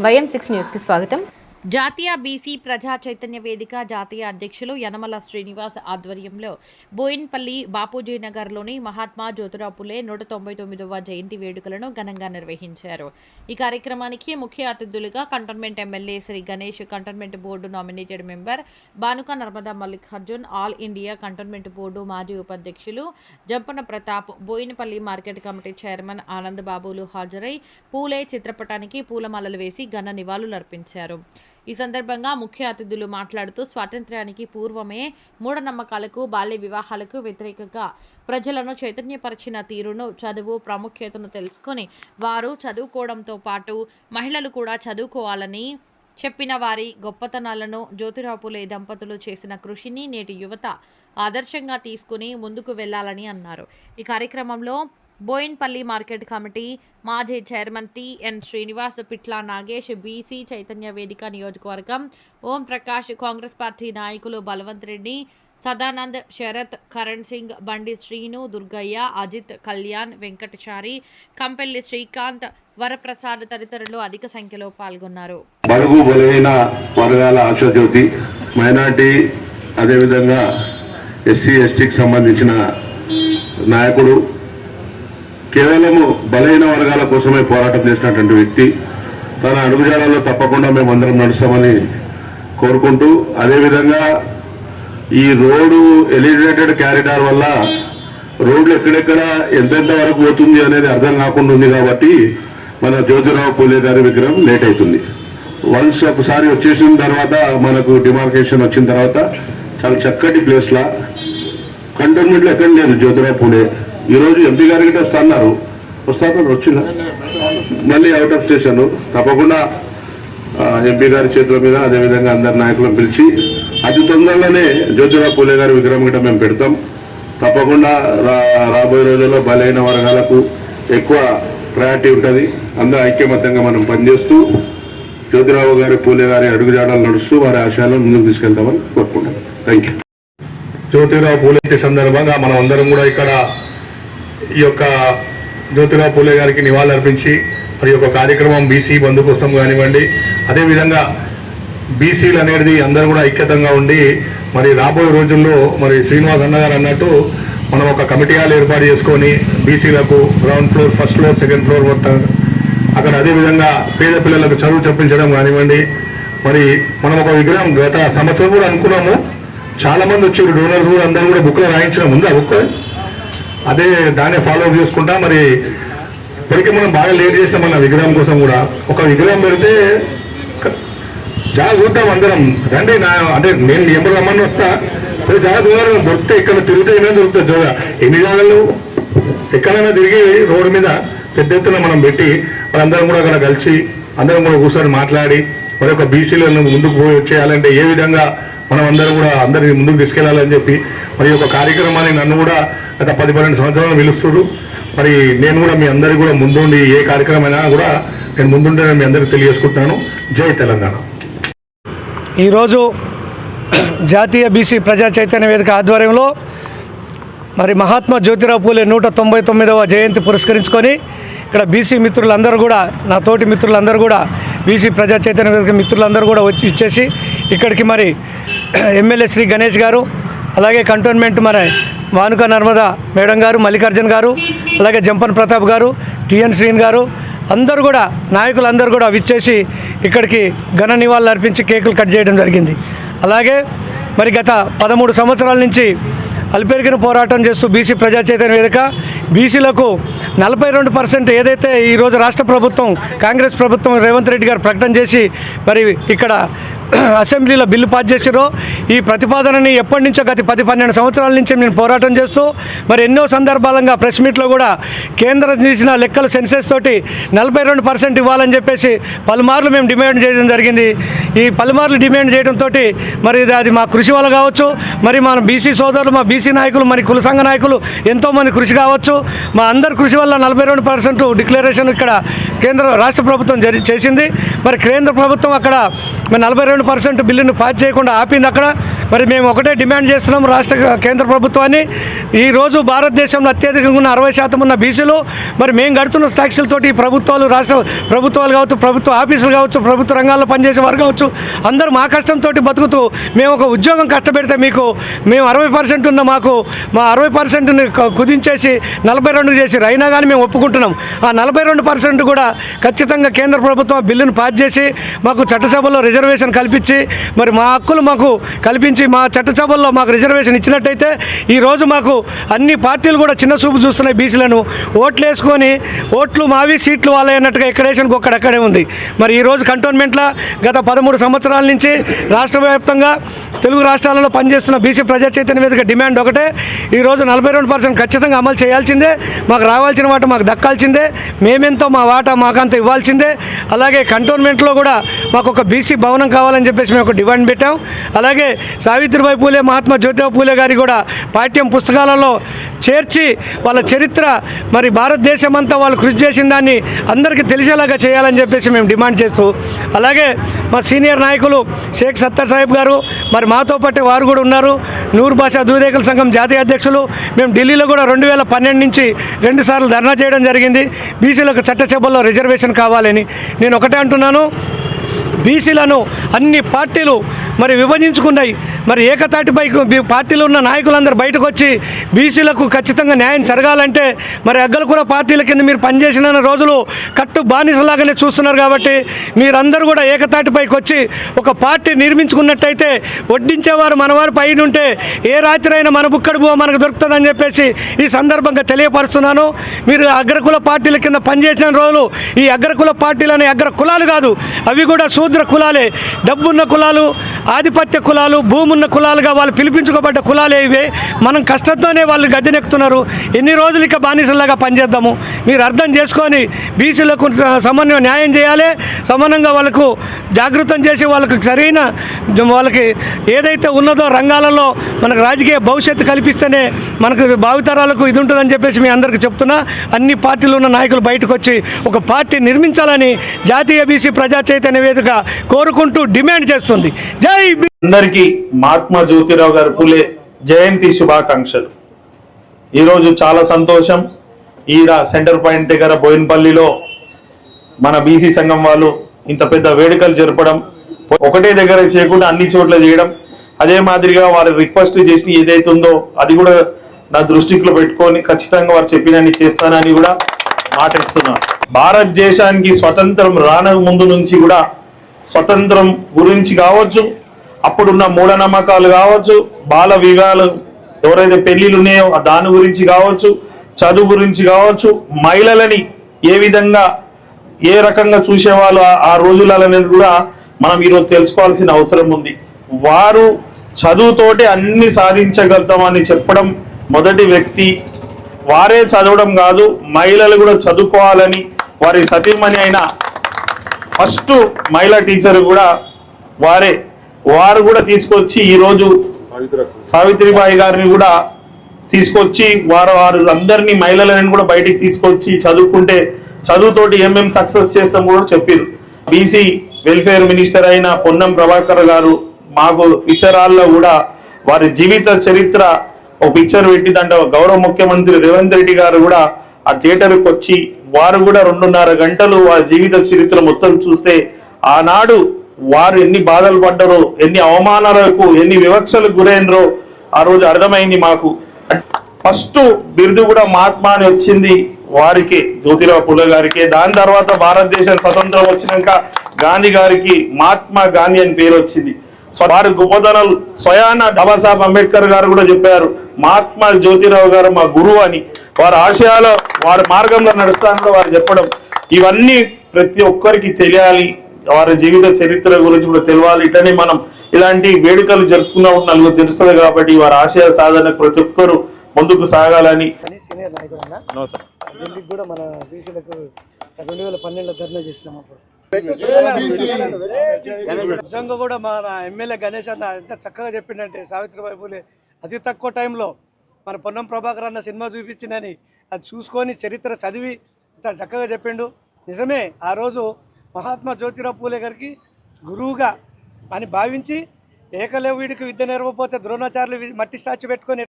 YM6 న్యూస్కి స్వాగతం. జాతీయ బీసీ ప్రజా చైతన్య వేదిక జాతీయ అధ్యక్షులు యనమల శ్రీనివాస్ ఆధ్వర్యంలో బోయిన్పల్లి బాపూజీ నగర్లోని మహాత్మా జ్యోతిరావు పులే 199వ జయంతి వేడుకలను ఘనంగా నిర్వహించారు. ఈ కార్యక్రమానికి ముఖ్య అతిథులుగా cantonment MLA Shri Ganesh, cantonment board nominated member Banuka Narmada Mallikarjun, all India cantonment board మాజీ ఉపాధ్యక్షులు Jampana Pratap, Boinapalli market committee chairman Anand Babulu హాజరై పూలే చిత్రపటానికి పూలమాలలు వేసి ఘన నివాళులర్పించారు. ఈ సందర్భంగా ముఖ్య అతిథులు మాట్లాడుతూ స్వాతంత్ర్యానికి పూర్వమే మూఢనమ్మకాలకు, బాల్య వివాహాలకు వ్యతిరేకంగా ప్రజలను చైతన్యపరిచిన తీరును, చదువు ప్రాముఖ్యతను తెలుసుకొని వారు చదువుకోవడంతో పాటు మహిళలు కూడా చదువుకోవాలని చెప్పిన వారి గొప్పతనాలను, జ్యోతిరావు పులే దంపతులు చేసిన కృషిని నేటి యువత ఆదర్శంగా తీసుకుని ముందుకు వెళ్లాలని అన్నారు. ఈ కార్యక్రమంలో బోయిన్పల్లి మార్కెట్ కమిటీ మాజీ chairman TN Srinivas, Pitla Nagesh, BC Chaitanya Vedika నియోజకవర్గం ఓం ప్రకాష్, కాంగ్రెస్ పార్టీ నాయకులు బలవంత్ రెడ్డి, సదానంద్, శరత్, కరణ్ సింగ్, బండి శ్రీను, దుర్గయ్య, అజిత్, కళ్యాణ్, వెంకటచారి, కంపెల్లి శ్రీకాంత్, వరప్రసాద్ తదితరులు అధిక సంఖ్యలో పాల్గొన్నారు. బడుగు బలైన వర్గాల ఆశాజ్యోతి, మైనార్టీ, అదేవిధంగా ఎస్సీ ఎస్టీకి సంబంధించిన నాయకుడు, కేవలము బలహీన వర్గాల కోసమే పోరాటం చేసినటువంటి వ్యక్తి. తన అడుగుజాడల్లో తప్పకుండా మేమందరం నడుస్తామని కోరుకుంటూ, అదేవిధంగా ఈ రోడ్డు ఎలివేటెడ్ క్యారిడార్ వల్ల రోడ్లు ఎక్కడెక్కడ ఎంతెంత వరకు పోతుంది అనేది అర్థం కాకుండా ఉంది. కాబట్టి మన జ్యోతిరావు పూలే గారి విగ్రహం లేట్ అవుతుంది. వన్స్ ఒకసారి వచ్చేసిన తర్వాత మనకు డిమార్కేషన్ వచ్చిన తర్వాత చాలా చక్కటి ప్లేస్లా కంటోన్మెంట్లో ఎక్కడ లేదు జ్యోతిరావు పూలే. ఈరోజు ఎంపీ గారికి వస్తున్నారు, వచ్చిన మళ్ళీ అవుట్ ఆఫ్ స్టేషన్. తప్పకుండా ఎంపీ గారి చేతుల మీద అదేవిధంగా అందరి నాయకులను పిలిచి అతి తొందరలోనే జ్యోతిరావు పూలే గారి విగ్రహం గిట్ట మేము పెడతాం. తప్పకుండా రాబోయే రోజుల్లో బలైన వర్గాలకు ఎక్కువ ప్రయారిటీ ఉంటుంది. అందరూ ఐక్యమత్యంగా మనం పనిచేస్తూ జ్యోతిరావు గారి పూలే గారి అడుగుజాడలు నడుస్తూ వారి ఆశయాలను ముందుకు తీసుకెళ్తామని కోరుకుంటాం. Thank you. జ్యోతిరావు పూలే సందర్భంగా మనం అందరం కూడా ఇక్కడ ఈ యొక్క జ్యోతిరావు పూలే గారికి నివాళులర్పించి మరి యొక్క కార్యక్రమం బీసీ బంధు కోసం కానివ్వండి, అదేవిధంగా బీసీలు అనేది అందరూ కూడా ఐక్యతంగా ఉండి మరి రాబోయే రోజుల్లో మరి శ్రీనివాస్ అన్నగారు అన్నట్టు మనం ఒక కమిటీ హాల్ ఏర్పాటు చేసుకొని బీసీలకు ground floor, first floor, second floor మొత్తం అక్కడ అదేవిధంగా పేద పిల్లలకు చదువు చెప్పించడం కానివ్వండి. మరి మనం ఒక విగ్రహం గత సంవత్సరం కూడా అనుకున్నాము, చాలామంది వచ్చి డోనర్స్ కూడా అందరూ కూడా బుక్లో రాయించడం ఉంది. ఆ బుక్ అదే దాన్ని ఫాలో అప్ చేసుకుంటా మరి ఇప్పటికీ మనం బాగా లేట్ చేసాం. మన విగ్రహం కోసం కూడా ఒక విగ్రహం పెడితే జాగ్రత్త చూద్దాం అందరం రండి. అంటే నేను ఎప్పుడు రమ్మని వస్తా, జాగ్రత్త దొరికితే ఇక్కడ తిరిగితే ఏమైనా దొరుకుతుంది. జోగా ఎన్ని జాగాలు ఎక్కడైనా తిరిగి రోడ్డు మీద పెద్ద ఎత్తున మనం పెట్టి వాళ్ళందరం కూడా అక్కడ కలిసి అందరం కూడా కూర్చొని మాట్లాడి మరి ఒక బీసీలను ముందుకు చేయాలంటే ఏ విధంగా మనం అందరం కూడా అందరినీ ముందుకు తీసుకెళ్లాలని చెప్పి మరి ఒక కార్యక్రమాన్ని నన్ను కూడా గత 10-12 సంవత్సరాలు పిలుస్తున్నారు. మరి నేను కూడా మీ అందరికీ కూడా ముందుండి ఏ కార్యక్రమం అయినా కూడా నేను ముందుంటే మీ అందరికీ తెలియజేసుకుంటున్నాను. జై తెలంగాణ. ఈరోజు జాతీయ బీసీ ప్రజా చైతన్య వేదిక ఆధ్వర్యంలో మరి మహాత్మా జ్యోతిరావు పూలే 199వ జయంతి పురస్కరించుకొని ఇక్కడ బీసీ మిత్రులందరూ కూడా, నా తోటి మిత్రులందరూ కూడా, బీసీ ప్రజా చైతన్య వేదిక మిత్రులందరూ కూడా ఇచ్చేసి ఇక్కడికి మరి ఎమ్మెల్యే శ్రీ గణేష్ గారు, అలాగే కంటోన్మెంట్ మరి బానుక నర్మదా మేడం గారు, మల్లికార్జున్ గారు, అలాగే జంపన్ ప్రతాప్ గారు, టిఎన్ శ్రీన్ గారు అందరూ కూడా నాయకులందరూ కూడా విచ్చేసి ఇక్కడికి ఘన నివాళులు అర్పించి కేకులు కట్ చేయడం జరిగింది. అలాగే మరి గత 13 సంవత్సరాల నుంచి అల్పెరిగిన పోరాటం చేస్తూ బీసీ ప్రజా చైతన్య వేదిక బీసీలకు 42% ఏదైతే ఈరోజు రాష్ట్ర ప్రభుత్వం, కాంగ్రెస్ ప్రభుత్వం రేవంత్ రెడ్డి గారు ప్రకటన చేసి మరి ఇక్కడ అసెంబ్లీలో బిల్లు పాస్ చేసిరో ఈ ప్రతిపాదనని ఎప్పటి నుంచో గత 10-12 సంవత్సరాల నుంచి నేను పోరాటం చేస్తూ మరి ఎన్నో సందర్భాలంగా ప్రెస్ మీట్లో కూడా కేంద్రం తీసిన లెక్కలు సెన్సెస్ తోటి 42% ఇవ్వాలని చెప్పేసి పలుమార్లు మేము డిమాండ్ చేయడం జరిగింది. ఈ పలుమార్లు డిమాండ్ చేయడంతో మరి అది మా కృషి వల్ల కావచ్చు, మరి మన బీసీ సోదరులు, మా బీసీ నాయకులు, మరి కుల సంఘ నాయకులు ఎంతోమంది కృషి కావచ్చు, మా అందరి కృషి వల్ల 42% డిక్లరేషన్ ఇక్కడ రాష్ట్ర ప్రభుత్వం చేసింది. మరి కేంద్ర ప్రభుత్వం అక్కడ మరి 42 42% బిల్లును పాస్ చేయకుండా ఆపింది అక్కడ. మరి మేము ఒకటే డిమాండ్ చేస్తున్నాం కేంద్ర ప్రభుత్వాన్ని. ఈరోజు భారతదేశంలో అత్యధికంగా ఉన్న 60% ఉన్న బీసీలు మరి మేము కడుతున్న ట్యాక్సులతోటి ప్రభుత్వాలు, రాష్ట్ర ప్రభుత్వాలు కావచ్చు, ప్రభుత్వ ఆఫీసులు కావచ్చు, ప్రభుత్వ రంగాల్లో పనిచేసే వారు కావచ్చు, అందరూ మా కష్టంతో బతుకుతూ మేము ఒక ఉద్యోగం కష్టపెడితే మేము 60% ఉన్న మా 60%ని కుదించేసి 42 చేసి అయినా కానీ మేము ఒప్పుకుంటున్నాం. ఆ 42% కూడా ఖచ్చితంగా కేంద్ర ప్రభుత్వం బిల్లును పాస్ చేసి మాకు చట్టసభలో రిజర్వేషన్ కల్పించి మరి మా హక్కులు మాకు కల్పించి మా చట్టసభల్లో మాకు రిజర్వేషన్ ఇచ్చినట్టయితే ఈరోజు మాకు అన్ని పార్టీలు కూడా చిన్న చూపు చూస్తున్నాయి. బీసీలను ఓట్లు వేసుకొని ఓట్లు మావి సీట్లు వాళ్ళే అన్నట్టుగా ఎక్కడేషన్ ఒక్కడక్కడే ఉంది. మరి ఈరోజు కంటోన్మెంట్లో గత 13 సంవత్సరాల నుంచి రాష్ట్ర వ్యాప్తంగా తెలుగు రాష్ట్రాలలో పనిచేస్తున్న బీసీ ప్రజా చైతన్య వేదిక డిమాండ్ ఒకటే, ఈరోజు 42% ఖచ్చితంగా అమలు చేయాల్సిందే, మాకు రావాల్సిన వాట మాకు దక్కాల్సిందే, మేమెంతో మా వాటా మాకంత ఇవ్వాల్సిందే. అలాగే కంటోన్మెంట్లో కూడా మాకు ఒక బీసీ భవనం కావాలని చెప్పేసి మేము ఒక డిమాండ్ పెట్టాం. అలాగే సావిత్రిబాయి పూలే, మహాత్మా జ్యోతిరావు పూలే గారి కూడా పాఠ్యం పుస్తకాలలో చేర్చి వాళ్ళ చరిత్ర మరి భారతదేశం అంతా వాళ్ళు కృషి చేసిన దాన్ని అందరికీ తెలిసేలాగా చేయాలని చెప్పేసి మేము డిమాండ్ చేస్తూ, అలాగే మా సీనియర్ నాయకులు షేక్ సత్తర్ సాహిబ్ గారు మరి మాతో పాటు వారు కూడా ఉన్నారు. నూర్ భాషా దూదేకల సంఘం జాతీయ అధ్యక్షులు. మేము ఢిల్లీలో కూడా 2012 నుంచి 2 సార్లు ధర్నా చేయడం జరిగింది. బీసీలకు చట్టసభల్లో రిజర్వేషన్ కావాలని. నేను ఒకటే అంటున్నాను, బీసీలను అన్ని పార్టీలు మరి విభజించుకున్నాయి. మరి ఏకతాటిపై పార్టీలు ఉన్న నాయకులందరూ బయటకు వచ్చి బీసీలకు ఖచ్చితంగా న్యాయం జరగాలంటే మరి అగ్గలకుల పార్టీల కింద మీరు పనిచేసిన రోజులు కట్టు బానిసలాగానే చూస్తున్నారు. కాబట్టి మీరందరూ కూడా ఏకతాటిపైకి వచ్చి ఒక పార్టీ నిర్మించుకున్నట్టయితే వడ్డించేవారు మనవారు పైన ఉంటే ఏ రాత్రి అయినా మన బుక్కడు బువ్వ మనకు దొరుకుతుందని చెప్పేసి ఈ సందర్భంగా తెలియపరుస్తున్నాను. మీరు అగ్రకుల పార్టీల కింద పనిచేసిన రోజులు ఈ అగ్రకుల పార్టీలు అనే అగ్ర కులాలు కాదు, అవి కూడా శూద్ర కులాలే. డబ్బున్న కులాలు, ఆధిపత్య కులాలు, భూమి ఉన్న కులాలుగా వాళ్ళు పిలిపించుకోబడ్డ కులాలే ఇవే. మనం కష్టంతోనే వాళ్ళు గద్దెనెక్కుతున్నారు. ఎన్ని రోజులు ఇక బానిసలాగా పనిచేద్దాము? మీరు అర్థం చేసుకొని బీసీలకు సమన్వయం న్యాయం చేయాలి. సమానంగా వాళ్ళకు జాగృతం చేసి వాళ్ళకు సరైన వాళ్ళకి ఏదైతే ఉన్నదో రంగాలలో మనకు రాజకీయ భవిష్యత్తు కల్పిస్తేనే మనకు భావితరాలకు ఇది ఉంటుందని చెప్పేసి మీ అందరికీ చెప్తున్నా. అన్ని పార్టీలు ఉన్న నాయకులు బయటకు వచ్చి ఒక పార్టీ నిర్మించాలని జాతీయ బీసీ ప్రజా చైతన్య వేదిక కోరుకుంటూ డిమాండ్ చేస్తుంది. జై అందరికీ మహాత్మా జ్యోతిరావు గారు పూలే జయంతి శుభాకాంక్షలు. ఈరోజు చాలా సంతోషం. ఈడ సెంటర్ పాయింట్ దగ్గర బోయినపల్లిలో మన బీసీ సంఘం వాళ్ళు ఇంత పెద్ద వేడుకలు జరపడం, ఒకటే దగ్గర చేయకుండా అన్ని చోట్ల చేయడం, అదే మాదిరిగా వారు రిక్వెస్ట్ చేసి ఏదైతే ఉందో అది కూడా నా దృష్టిలో పెట్టుకొని ఖచ్చితంగా వారు చెప్పినని చేస్తానని కూడా మాటిస్తున్నారు. భారతదేశానికి స్వతంత్రం రాన ముందు నుంచి కూడా స్వతంత్రం గురించి కావచ్చు, అప్పుడున్న మూఢనమ్మకాలు కావచ్చు, బాల వివాహాలు ఎవరైతే పెళ్లిళ్ళు ఉన్నాయో దాని గురించి కావచ్చు, చదువు గురించి కావచ్చు, మహిళలని ఏ విధంగా ఏ రకంగా చూసేవాళ్ళు ఆ రోజులని కూడా మనం ఈరోజు తెలుసుకోవాల్సిన అవసరం ఉంది. వారు చదువుతోటే అన్ని సాధించగలుగుతామని చెప్పడం మొదటి వ్యక్తి వారే. చదవడం కాదు, మహిళలు కూడా చదువుకోవాలని వారి సతీమణి అయిన ఫస్ట్ మహిళా టీచర్ కూడా వారు కూడా తీసుకొచ్చి ఈరోజు సావిత్రిబాయి గారిని కూడా తీసుకొచ్చి వారు అందరినీ మహిళలను కూడా బయటికి తీసుకొచ్చి చదువుకుంటే చదువుతోటి ఏమేమి సక్సెస్ చేస్తాం కూడా చెప్పారు. బీసీ వెల్ఫేర్ మినిస్టర్ అయిన పొన్నం ప్రభాకర్ గారు మాకు పిక్చరాల్లో కూడా వారి జీవిత చరిత్ర ఒక పిక్చర్ పెట్టి దాంట్లో గౌరవ ముఖ్యమంత్రి రేవంత్ రెడ్డి గారు కూడా ఆ థియేటర్కి వచ్చి వారు కూడా 2.5 గంటలు వారి జీవిత చరిత్ర మొత్తం చూస్తే ఆనాడు వారు ఎన్ని బాధలు పడ్డారో, ఎన్ని అవమానాలకు, ఎన్ని వివక్షలకు గురైనరో ఆ రోజు అర్థమైంది మాకు. ఫస్ట్ బిరుదు కూడా మహాత్మా అని వచ్చింది వారికి, జ్యోతిరావు పూలే గారికి. దాని తర్వాత భారతదేశం స్వతంత్రం వచ్చినాక గాంధీ గారికి మహాత్మా గాంధీ అని పేరు వచ్చింది. వారి గొప్పతనాలు స్వయాన బాబాసాహెబ్ అంబేద్కర్ గారు కూడా చెప్పారు, మహాత్మా జ్యోతిరావు గారు మా గురువు అని. వారి ఆశయాలు వారి మార్గంలో నడుస్తానని వారు చెప్పడం, ఇవన్నీ ప్రతి ఒక్కరికి తెలియాలి. వారి జీవిత చరిత్ర గురించి కూడా తెలియాలి. ఇట్లనే మనం ఇలాంటి వేడుకలు జరుపుకున్న నలుగురు తెలుస్తుంది కాబట్టి వారి ఆశయ సాధన ప్రతి ఒక్కరు ముందుకు సాగాలని. సీనియర్ నాయకుడు కూడా మన బీసీలకు 2012లో ధర్నా చేసినాం. అప్పుడు నిజంగా కూడా మన ఎమ్మెల్యే గణేష్ అన్న ఎంత చక్కగా చెప్పిండంటే, సావిత్రిబాయి పూలే అతి తక్కువ టైంలో మన పొన్నం ప్రభాకర్ అన్న సినిమా చూపించిందని అది చూసుకొని చరిత్ర చదివి ఇంత చక్కగా చెప్పిండు. నిజమే, ఆ రోజు మహాత్మా జ్యోతిరావు పూలే గారికి గురువుగా అని భావించి ఏకలవ్యుడికి విద్య నేర్వపోతే ద్రోణాచార్యులు మట్టి స్టాచ్యూ పెట్టుకొని